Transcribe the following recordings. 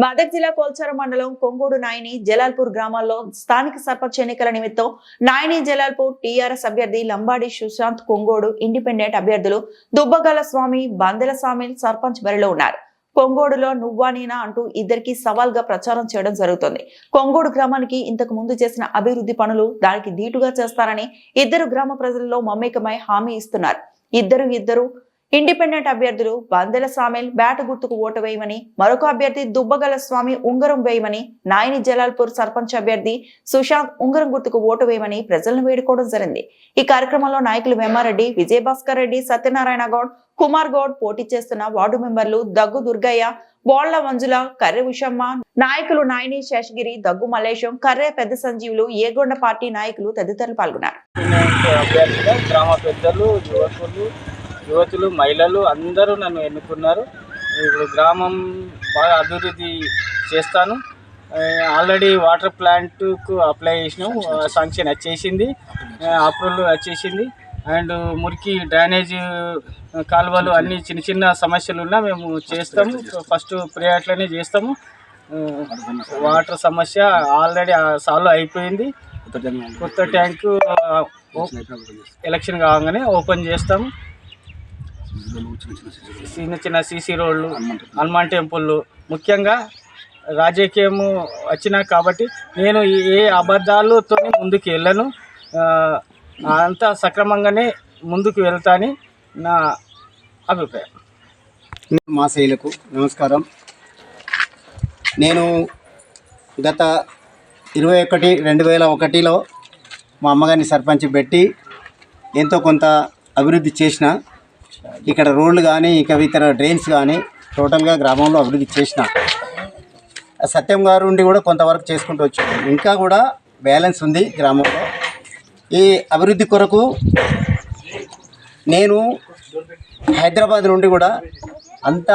మెదక్ జిల్లా కోల్చార మండలం కొంగోడు నాయని జలాల్పూర్ గ్రామాల్లో స్థానిక సర్పంచ్ ఎన్నికల నిమిత్తం నాయని జలాల్పూర్ టీఆర్ఎస్ అభ్యర్థి లంబాడి సుశాంత్, కొంగోడు ఇండిపెండెంట్ అభ్యర్థులు దుబ్బగల స్వామి, బందెల సామిల్ సర్పంచ్ బరిలో ఉన్నారు. కొంగోడులో నువ్వా నేనా అంటూ ఇద్దరికి సవాల్గా ప్రచారం చేయడం జరుగుతుంది. కొంగోడు గ్రామానికి ఇంతకు ముందు చేసిన అభివృద్ధి పనులు దానికి ధీటుగా చేస్తారని ఇద్దరు గ్రామ ప్రజల్లో మమేకమై హామీ ఇస్తున్నారు. ఇద్దరు ఇండిపెండెంట్ అభ్యర్థులు బందెల సామిల్ బ్యాట్ గుర్తుకు ఓటు వేయమని, మరొక అభ్యర్థి దుబ్బగల స్వామి ఉంగరం వేయమని, నాయని జలాల్పూర్ సర్పంచ్ అభ్యర్థి సుశాంత్ ఉంగరం గుర్తుకు ఓటు వేయమని ప్రజలను వేడుకోవడం జరిగింది. ఈ కార్యక్రమంలో నాయకులు వెమ్మారెడ్డి, విజయభాస్కర్ రెడ్డి, సత్యనారాయణ గౌడ్, కుమార్ గౌడ్, పోటీ చేస్తున్న వార్డు మెంబర్లు దగ్గు దుర్గయ్య, బోళ్ల మంజుల, కర్రె ఉషమ్మ, నాయకులు నాయని శేషగిరి, దగ్గు మల్లేశం, కర్రె పెద్ద సంజీవులు, ఏగొండ పార్టీ నాయకులు తదితరులు పాల్గొన్నారు. యువతులు, మహిళలు అందరూ నన్ను ఎన్నుకున్నారు. ఇప్పుడు గ్రామం బాగా అభివృద్ధి చేస్తాను. ఆల్రెడీ వాటర్ ప్లాంట్కు అప్లై చేసినాం, శాంక్షన్ వచ్చేసింది, అప్రూవల్ వచ్చేసింది. అండ్ మురికి డ్రైనేజ్ కాలువలు అన్ని చిన్న చిన్న సమస్యలు ఉన్నా మేము చేస్తాము. ఫస్ట్ ప్రియారిటీలోనే చేస్తాము. వాటర్ సమస్య ఆల్రెడీ సాల్వ్ అయిపోయింది. కొత్త ట్యాంకు ఎలక్షన్ కాగానే ఓపెన్ చేస్తాము. చిన్న చిన్న సీసీ రోడ్లు, హనుమాన్ టెంపుల్లు, ముఖ్యంగా రాజకీయము వచ్చినా కాబట్టి నేను ఏ అబద్ధాలతో ముందుకు వెళ్ళను. అంతా సక్రమంగానే ముందుకు వెళ్తానని నా అభిప్రాయం. మా శైలకు నమస్కారం. నేను గత 21/2001లో మా అమ్మగారిని సర్పంచ్ పెట్టి ఎంతో కొంత అభివృద్ధి చేసిన. ఇక్కడ రోడ్లు కానీ ఇతర డ్రైన్స్ కానీ టోటల్గా గ్రామంలో అభివృద్ధి చేసిన. సత్యం గారు ఉండి కూడా కొంతవరకు చేసుకుంటూ వచ్చాను. ఇంకా కూడా బ్యాలెన్స్ ఉంది గ్రామంలో. ఈ అభివృద్ధి కొరకు నేను హైదరాబాద్ నుండి కూడా అంత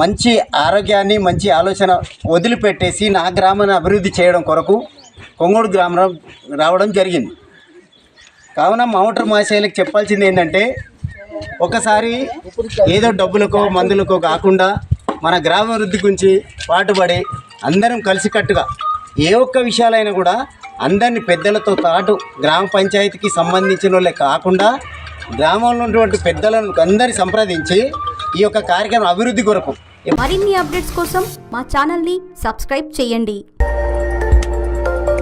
మంచి ఆరోగ్యాన్ని, మంచి ఆలోచన వదిలిపెట్టేసి నా గ్రామాన్ని అభివృద్ధి చేయడం కొరకు కొంగోడు గ్రామం రావడం జరిగింది. కావున మామూలు మహాశైలకు చెప్పాల్సింది ఏంటంటే, ఒకసారి ఏదో డబ్బులకో మందులకో కాకుండా మన గ్రామాభివృద్ధి గురించి పాటుపడి అందరం కలిసికట్టుగా ఏ ఒక్క విషయాలైనా కూడా అందరినీ పెద్దలతో పాటు గ్రామ పంచాయతీకి సంబంధించిన వాళ్ళే కాకుండా గ్రామంలో ఉన్నటువంటి పెద్దలను అందరి సంప్రదించి ఈ యొక్క కార్యక్రమం అభివృద్ధి కొరకు మరిన్ని అప్డేట్స్ కోసం మా ఛానల్ని సబ్స్క్రైబ్ చేయండి.